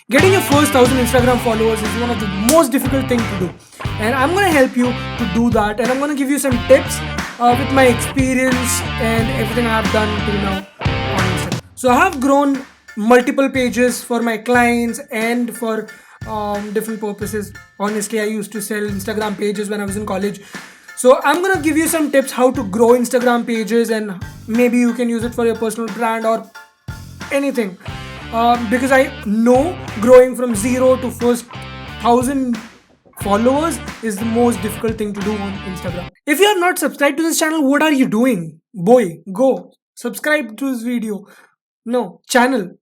Getting your first 1000 Instagram followers is one of the most difficult thing to do, and I'm gonna help you to do that, and I'm gonna give you some tips with my experience and everything I've done till now on Instagram. So I have grown multiple pages for my clients and for different purposes. Honestly, I used to sell Instagram pages when I was in college. So I'm gonna give you some tips how to grow Instagram pages, and maybe you can use it for your personal brand or anything. Because I know growing from zero to first 1000 followers is the most difficult thing to do on Instagram. If you are not subscribed to this channel, what are you doing? Boy, go subscribe to this video. No, channel.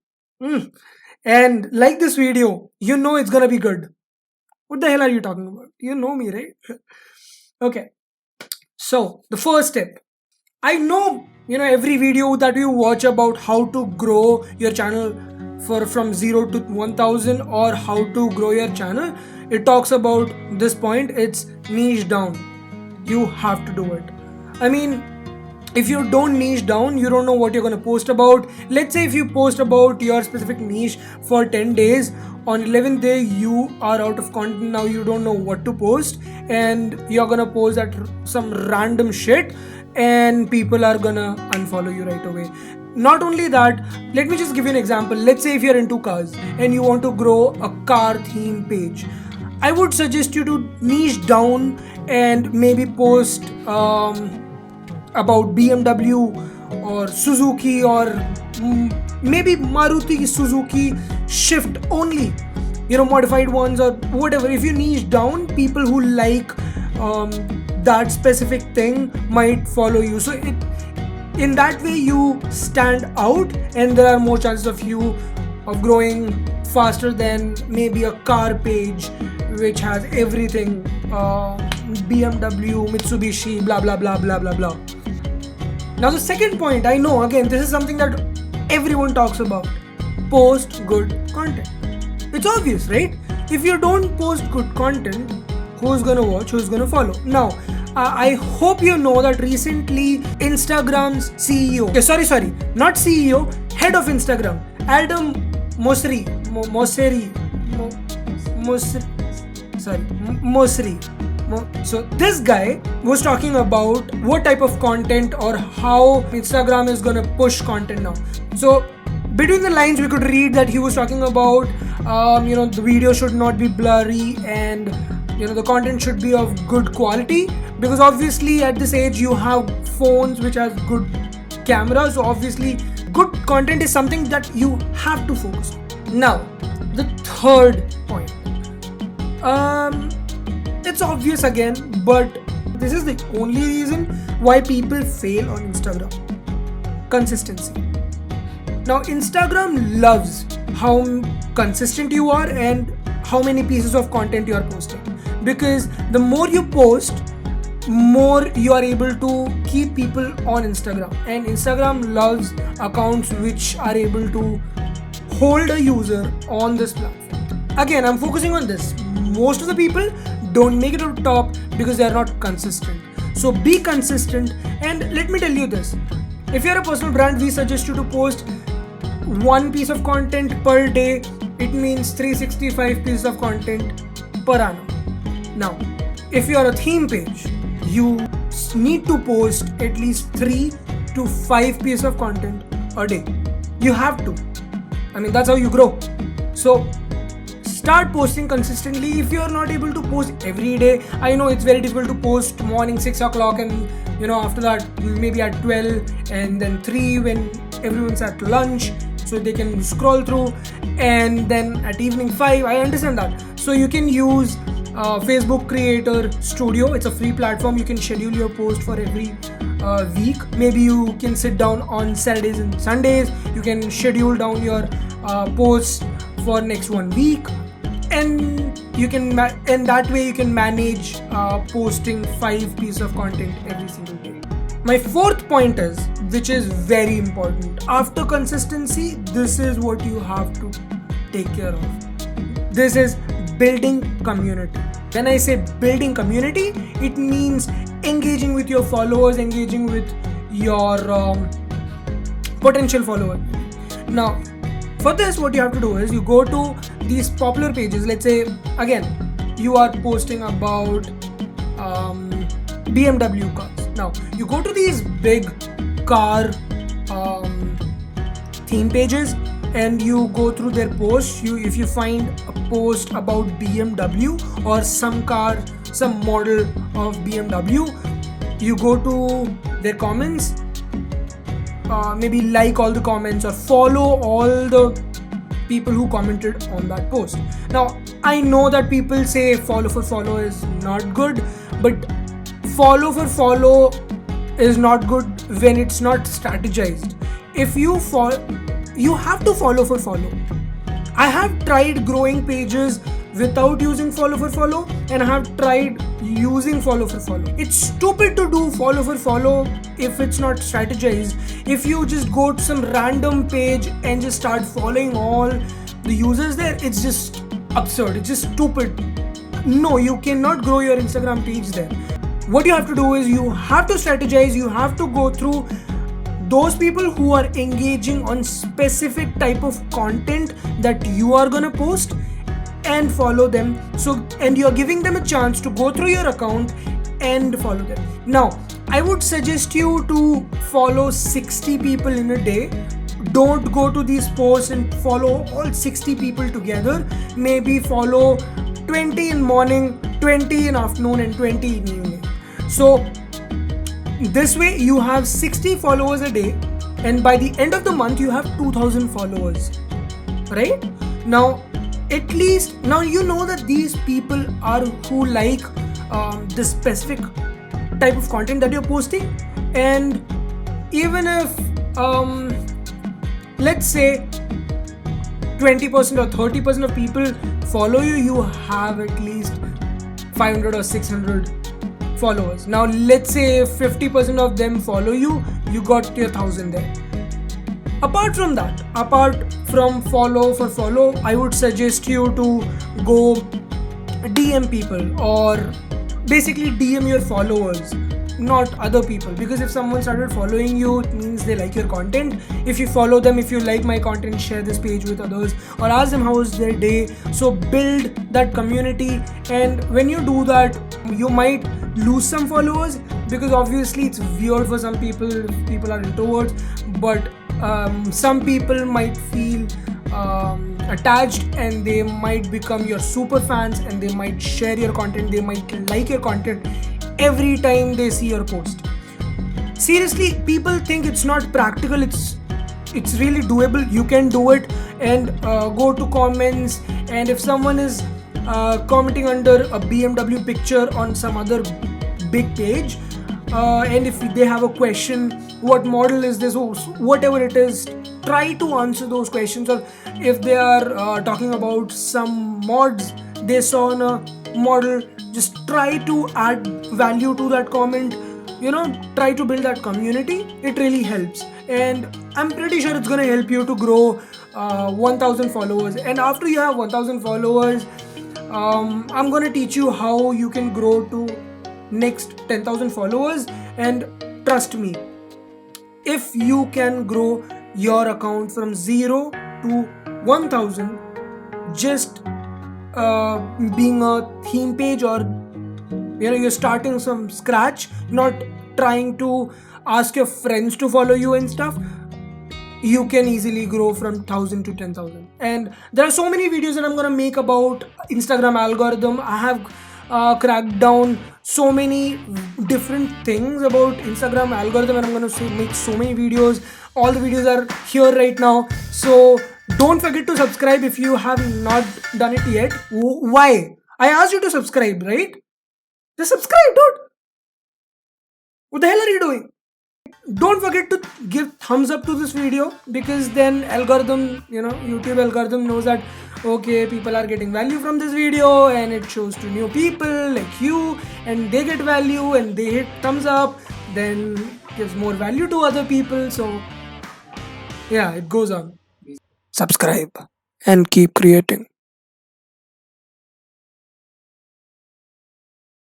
And like this video, you know it's gonna be good. What the hell are you talking about? You know me, right? Okay. So the first step. I know every video that you watch about how to grow your channel from 0 to 1000 or how to grow your channel, it talks about this point. It's niche down. You have to do it. I mean, if you don't niche down, you don't know what you're going to post about. Let's say if you post about your specific niche for 10 days, on 11th day you are out of content. Now you don't know what to post, and you're going to post at some random shit, and people are gonna unfollow you right away. Not only that, let me just give you an example. Let's say if you're into cars and you want to grow a car theme page, I would suggest you to niche down and maybe post about BMW or Suzuki or maybe Maruti Suzuki Shift only, modified ones or whatever. If you niche down, people who like that specific thing might follow you. So in that way you stand out, and there are more chances of you of growing faster than maybe a car page which has everything, BMW, Mitsubishi, blah blah blah blah blah blah. Now the second point, I know again this is something that everyone talks about: post good content. It's obvious, right? If you don't post good content, who's gonna watch, who's gonna follow? Now I hope you know that recently Instagram's CEO, not CEO, head of Instagram, Adam Mosseri. So this guy was talking about what type of content or how Instagram is gonna push content now. So between the lines we could read that he was talking about the video should not be blurry, and the content should be of good quality, because obviously at this age you have phones which has good cameras, so obviously good content is something that you have to focus on. Now the third point, it's obvious again, but this is the only reason why people fail on Instagram: consistency. Now Instagram loves how consistent you are and how many pieces of content you are posting, because the more you post, more you are able to keep people on Instagram, and Instagram loves accounts which are able to hold a user on this platform. Again, I'm focusing on this. Most of the people don't make it to the top because they are not consistent. So be consistent, and let me tell you this: if you're a personal brand, we suggest you to post one piece of content per day. It means 365 pieces of content per annum. Now, if you are a theme page, you need to post at least 3 to 5 pieces of content a day. You have to. I mean, that's how you grow. So start posting consistently. If you are not able to post every day, I know it's very difficult to post morning 6 o'clock, and after that maybe at 12, and then 3 when everyone's at lunch so they can scroll through, and then at evening 5. I understand that. So you can use Facebook Creator Studio. It's a free platform. You can schedule your post for every week. Maybe you can sit down on Saturdays and Sundays. You can schedule down your posts for next 1 week, and you can and that way you can manage posting 5 pieces of content every single day. My fourth point is, which is very important, after consistency, this is what you have to take care of. This is building community. When I say building community, it means engaging with your followers, engaging with your potential followers. Now, for this, what you have to do is you go to these popular pages, let's say again you are posting about BMW cars. Now you go to these big car theme pages and you go through their posts. If you find a post about BMW or some car, some model of BMW, you go to their comments, maybe like all the comments or follow all the people who commented on that post. Now I know that people say follow for follow is not good, but follow for follow is not good when it's not strategized. If you follow, you have to follow for follow. I have tried growing pages without using follow for follow, and I have tried using follow for follow. It's stupid to do follow for follow if it's not strategized. If you just go to some random page and just start following all the users there, it's just absurd. It's just stupid. No, you cannot grow your Instagram page there. What you have to do is you have to strategize. You have to go through those people who are engaging on specific type of content that you are gonna post and follow them. So, and you're giving them a chance to go through your account and follow them. Now I would suggest you to follow 60 people in a day. Don't go to these posts and follow all 60 people together. Maybe follow 20 in morning, 20 in afternoon and 20 in evening. So this way you have 60 followers a day, and by the end of the month you have 2000 followers, right? Now at least now you know that these people are who like this specific type of content that you're posting. And even if let's say 20% or 30% of people follow you, you have at least 500 or 600 followers. Now let's say 50% of them follow you, you got your 1000 there. Apart from that, apart from follow for follow, I would suggest you to go DM people, or basically DM your followers, not other people. Because if someone started following you, it means they like your content. If you follow them, if you like my content, share this page with others or ask them how was their day. So build that community, and when you do that, you might lose some followers because obviously it's weird for some people. People are introverts, but some people might feel attached and they might become your super fans, and they might share your content, they might like your content every time they see your post. Seriously, people think it's not practical. It's really doable. You can do it. And go to comments, and if someone is commenting under a BMW picture on some other big page, and if they have a question, what model is this, or whatever it is, try to answer those questions. Or if they are talking about some mods they saw on a model, just try to add value to that comment. Try to build that community. It really helps, and I'm pretty sure it's gonna help you to grow 1000 followers. And after you have 1000 followers, I'm gonna teach you how you can grow to next 10,000 followers. And trust me, if you can grow your account from 0 to 1000 just being a theme page, or you're starting from scratch, not trying to ask your friends to follow you and stuff, you can easily grow from 1000 to 10,000. And there are so many videos that I'm gonna make about Instagram algorithm. I have cracked down so many different things about Instagram algorithm, and I'm gonna make so many videos. All the videos are here right now, so don't forget to subscribe if you have not done it yet. Why? I asked you to subscribe, right? Just subscribe, dude. What the hell are you doing? Don't forget to give thumbs up to this video, because then algorithm, YouTube algorithm knows that okay, people are getting value from this video, and it shows to new people like you, and they get value and they hit thumbs up, then gives more value to other people. So yeah, it goes on. Subscribe and keep creating.